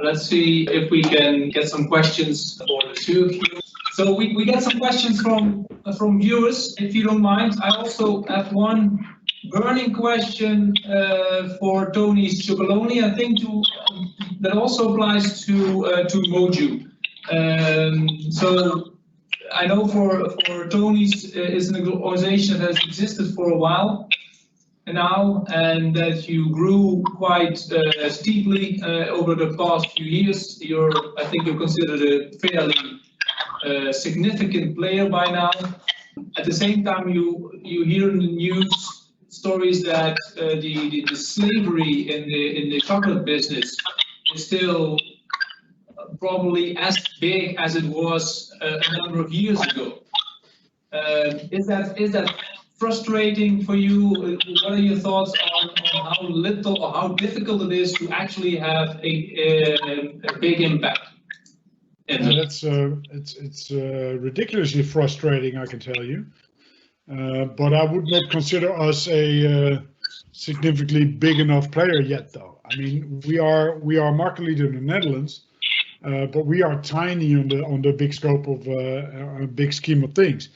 Let's see if we can get some questions for the two of you. So we get some questions from viewers, if you don't mind. I also have one burning question for Tony Chocoloni. I think that also applies to Moju. So I know for Tony's is an organization that has existed for a while now, and that you grew quite steeply over the past few years. I think you're considered a fairly significant player by now. At the same time, you hear in the news stories that the slavery in the chocolate business is still probably as big as it was a number of years ago. Is that frustrating for you? What are your thoughts on how little or how difficult it is to actually have a big impact? It's ridiculously frustrating, I can tell you. But I would not consider us a significantly big enough player yet, though. I mean, we are market leader in the Netherlands, but we are tiny on the big scope of a big scheme of things.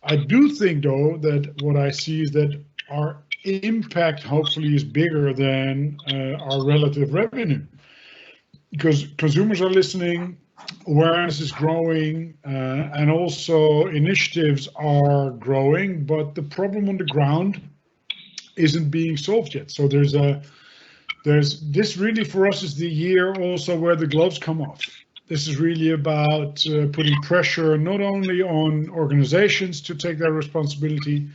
I do think, though, that what I see is that our impact hopefully is bigger than our relative revenue, because consumers are listening, awareness is growing, and also initiatives are growing, but the problem on the ground isn't being solved yet. So there's this really for us is the year also where the gloves come off. This is really about putting pressure not only on organizations to take their responsibility,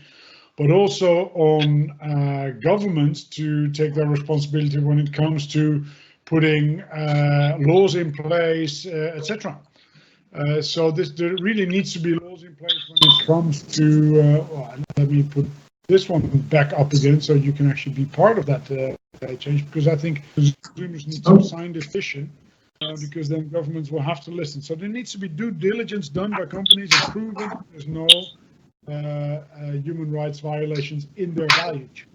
but also on governments to take their responsibility when it comes to putting laws in place, etc. So there really needs to be laws in place when it comes to, let me put this one back up again so you can actually be part of that change, because I think consumers need to sign this petition. Because then governments will have to listen. So there needs to be due diligence done by companies and proven there's no human rights violations in their value chain.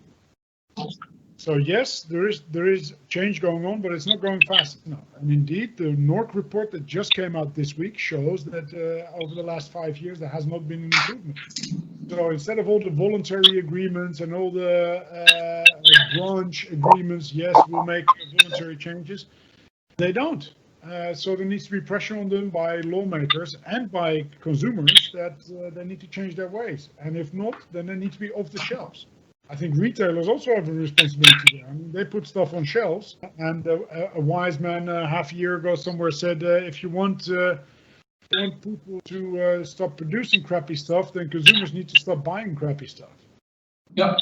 So yes, there is change going on, but it's not going fast enough. And indeed, the NORC report that just came out this week shows that over the last 5 years there has not been an improvement. So instead of all the voluntary agreements and all the branch agreements, yes, we'll make voluntary changes. They don't. So there needs to be pressure on them by lawmakers and by consumers that they need to change their ways. And if not, then they need to be off the shelves. I think retailers also have a responsibility there. I mean, they put stuff on shelves. And a wise man half a year ago somewhere said, if you want people to stop producing crappy stuff, then consumers need to stop buying crappy stuff. Yeah.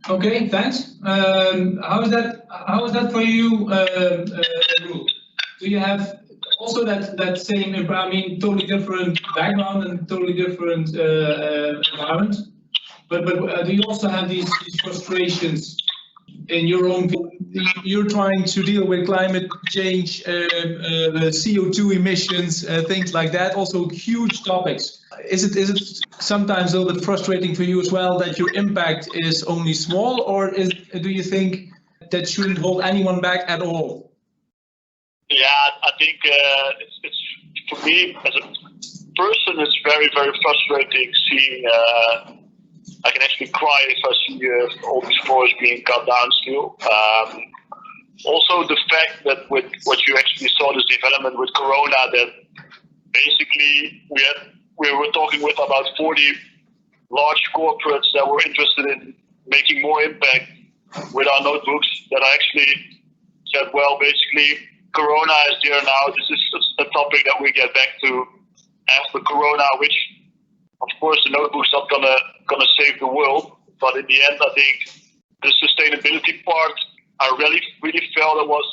Okay. Thanks. How is that for you, Roel? Do you have also that same? I mean, totally different background and totally different environment. But do you also have these frustrations in your own? You're trying to deal with climate change, the CO2 emissions, things like that. Also huge topics. Is it sometimes a little bit frustrating for you as well that your impact is only small, or do you think that shouldn't hold anyone back at all? Yeah, I think it's for me as a person, it's very, very frustrating seeing. I can actually cry if I see all these forests being cut down still. Also, the fact that with what you actually saw, this development with Corona, that basically we were talking with about 40 large corporates that were interested in making more impact with our notebooks. That I actually said, well, basically, Corona is there now. This is a topic that we get back to after Corona, which, of course, the notebook's not gonna save the world. But in the end, I think the sustainability part, I really felt it was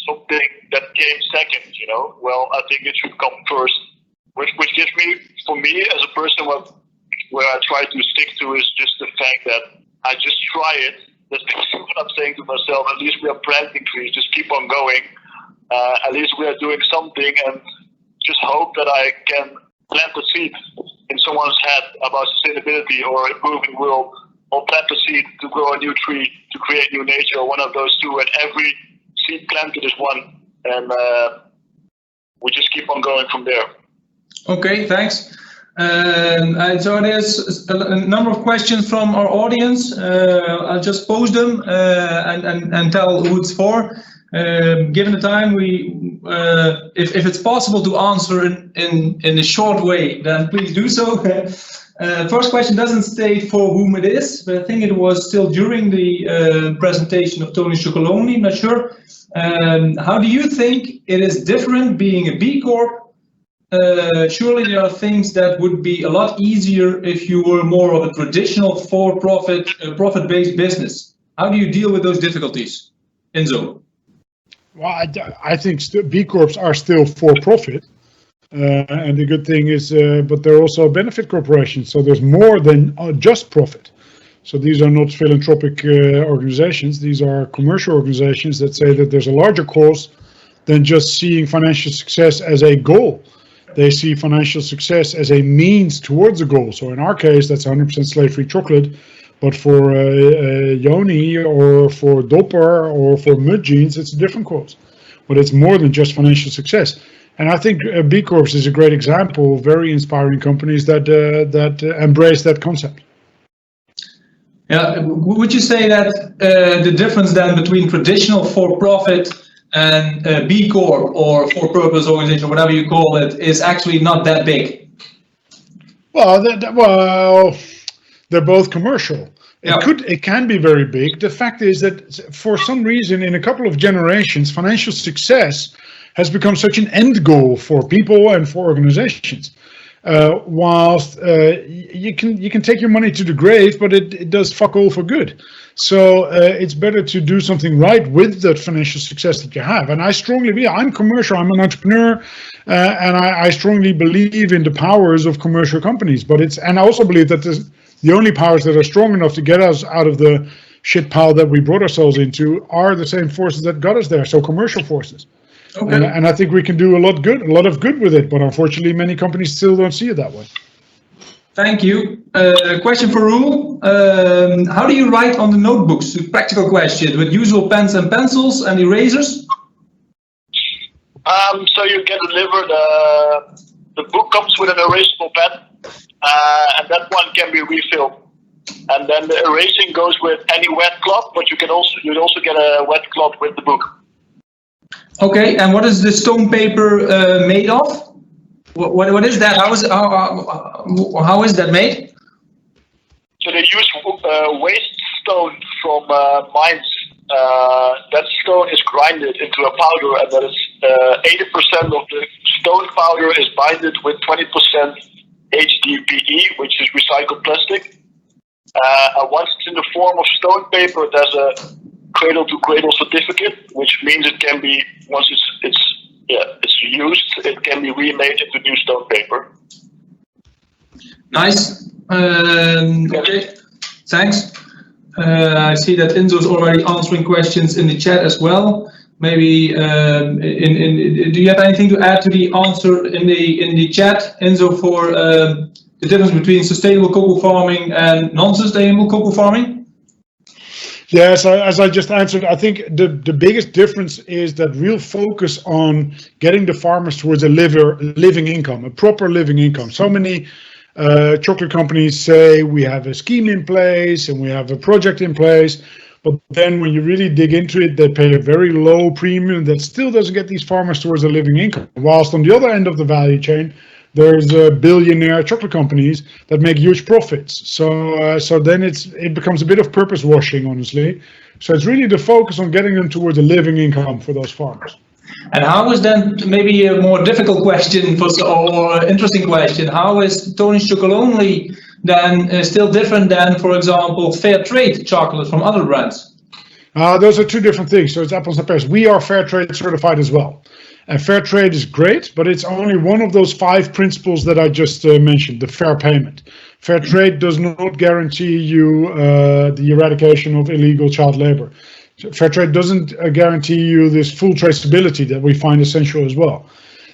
something that came second. You know, well, I think it should come first, which gives me, for me as a person, where I try to stick to is just the fact that I just try it. That's what I'm saying to myself. At least we are planting trees. Just keep on going. At least we are doing something, and just hope that I can plant a seed in someone's head about sustainability or improving the world, or plant a seed to grow a new tree, to create new nature, or one of those two. And every seed planted is one. And we just keep on going from there. Okay, thanks. And so there's a number of questions from our audience. I'll just pose them and tell who it's for. Given the time, if it's possible to answer in a short way, then please do so. First question doesn't state for whom it is, but I think it was still during the presentation of Tony Chocolonely, I'm not sure. How do you think it is different being a B Corp? Surely there are things that would be a lot easier if you were more of a traditional for-profit, profit-based business. How do you deal with those difficulties, Ynzo? Well, I think B Corps are still for-profit, and the good thing is, but they're also benefit corporations, so there's more than just profit. So these are not philanthropic organizations, these are commercial organizations that say that there's a larger cause than just seeing financial success as a goal. They see financial success as a means towards a goal. So in our case, that's 100% slave-free chocolate. But for Yoni or for Dopper or for Mud Jeans, it's a different cause. But it's more than just financial success. And I think B Corps is a great example of very inspiring companies that embrace that concept. Yeah, would you say that the difference then between traditional for-profit and B Corp or for-purpose organization, whatever you call it, is actually not that big? Well, they're both commercial. Yeah. It can be very big. The fact is that for some reason, in a couple of generations, financial success has become such an end goal for people and for organizations. Whilst you can take your money to the grave, but it does fuck all for good. So it's better to do something right with that financial success that you have. And I strongly believe, I'm commercial, I'm an entrepreneur, and I strongly believe in the powers of commercial companies. And I also believe that the only powers that are strong enough to get us out of the shit pile that we brought ourselves into are the same forces that got us there. So commercial forces. Okay. And I think we can do a lot of good with it, but unfortunately many companies still don't see it that way. Thank you. Question for Roel. How do you write on the notebooks? Practical question, with usual pens and pencils and erasers? So you get delivered, the book comes with an erasable pen, and that one can be refilled. And then the erasing goes with any wet cloth, but you'd also get a wet cloth with the book. Okay, and what is the stone paper made of? What is that? How is that made? So they use waste stone from mines. That stone is grinded into a powder, and that is 80% of the stone powder is binded with 20% HDPE, which is recycled plastic. And once it's in the form of stone paper, there's a cradle-to-cradle certificate, which means it can be, once it's used, it can be remade into new stone paper. Nice. Okay, thanks. I see that Ynzo is already answering questions in the chat as well. Maybe do you have anything to add to the answer in the chat, Ynzo, for the difference between sustainable cocoa farming and non-sustainable cocoa farming? Yes, as I just answered, I think the biggest difference is that real focus on getting the farmers towards a living income, a proper living income. So many chocolate companies say we have a scheme in place and we have a project in place, but then when you really dig into it, they pay a very low premium that still doesn't get these farmers towards a living income. Whilst on the other end of the value chain, there's billionaire chocolate companies that make huge profits. So then it becomes a bit of purpose washing, honestly. So it's really the focus on getting them towards a living income for those farmers. And how is then, maybe a more difficult question or interesting question, how is Tony Chocolonely then still different than, for example, fair trade chocolate from other brands? Those are two different things. So it's apples and pears. We are fair trade certified as well. And fair trade is great, but it's only one of those 5 principles that I just mentioned, the fair payment. Fair trade does not guarantee you the eradication of illegal child labor. Fair trade doesn't guarantee you this full traceability that we find essential as well.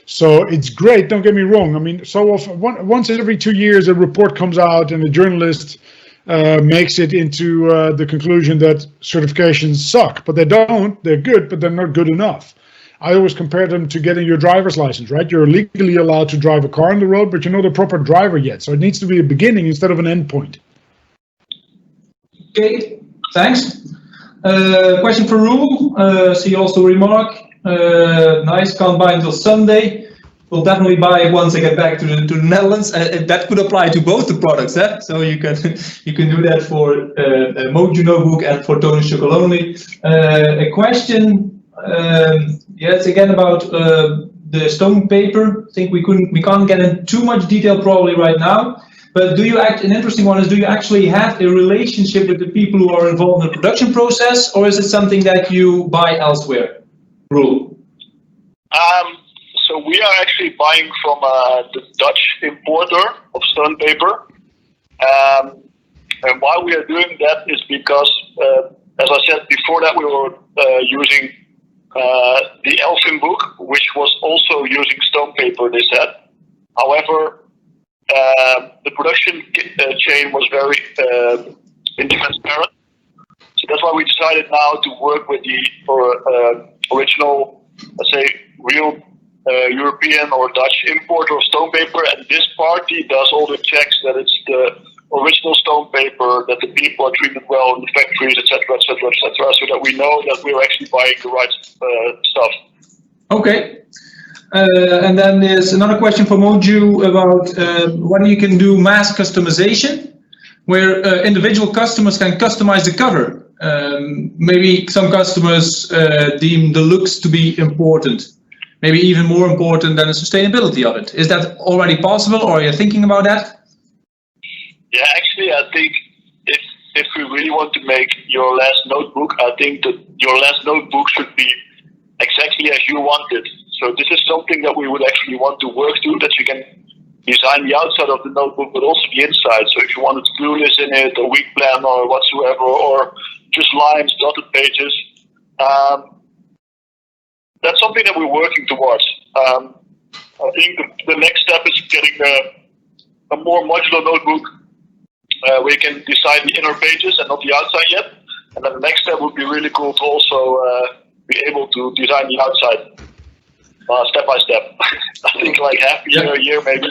So it's great, don't get me wrong. I mean, so often, once every 2 years, a report comes out and a journalist makes it into the conclusion that certifications suck, but they don't. They're good, but they're not good enough. I always compare them to getting your driver's license, right? You're legally allowed to drive a car on the road, but you're not a proper driver yet. So it needs to be a beginning instead of an end point. Okay, thanks. Question for Roel. See also remark. Nice, can't buy until Sunday. We'll definitely buy it once I get back to the Netherlands. That could apply to both the products, eh? So you can do that for a Mojo notebook and for Tony's Chocolonely. A question, yes, again about the stone paper. I think we can't get into too much detail probably right now. But an interesting one is, do you actually have a relationship with the people who are involved in the production process, or is it something that you buy elsewhere? Roel? So we are actually buying from the Dutch importer of stone paper. And why we are doing that is because, as I said before, that we were using the Elfin book, which was also using stone paper, they said. However, the production chain was very intransparent. So that's why we decided now to work with the original, let's say, real European or Dutch importer of stone paper, and this party does all the checks that it's the original stone paper, that the people are treated well in the factories, etc., etc., etc., so that we know that we're actually buying the right stuff. Okay. And then there's another question from Moju about whether you can do mass customization, where individual customers can customize the cover. Maybe some customers deem the looks to be important, maybe even more important than the sustainability of it. Is that already possible, or are you thinking about that? Yeah, actually, I think if we really want to make your last notebook, I think that your last notebook should be exactly as you want it. So this is something that we would actually want to work to, that you can design the outside of the notebook, but also the inside. So if you wanted to-do list in it, a week plan or whatsoever, or just lines, dotted pages, that's something that we're working towards. I think the next step is getting a more modular notebook where you can design the inner pages and not the outside yet. And then the next step would be really cool to also be able to design the outside step by step. I think like half a year, a year maybe.